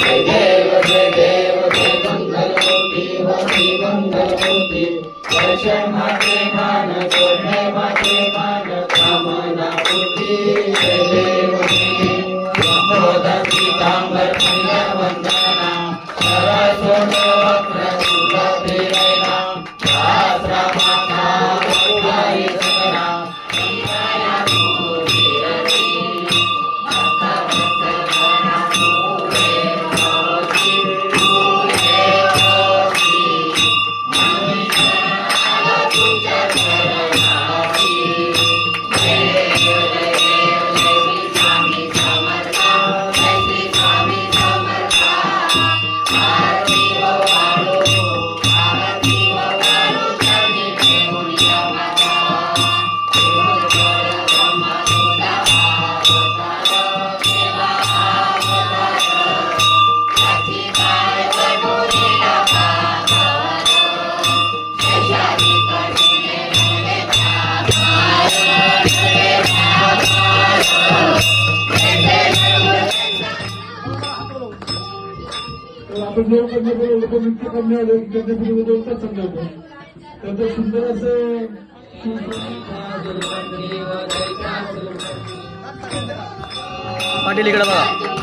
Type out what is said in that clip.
जय देव जय मंगलमूर्ती वही मंगलमूर्ती वर्षे माते मान कोठे माते मान कामना पूर्ती जय देव संबोधन पीतांबर पंड वंदना सरस्वत वक्र शुद्ध प्रेरणा शास्त्र माता वक्राई सदना आपण लोकांना लोकनृत्य करण्यावर त्यांच्यापुढे बोलतात समजा त्यांचं सुंदर असं पाटील इकडे बघा.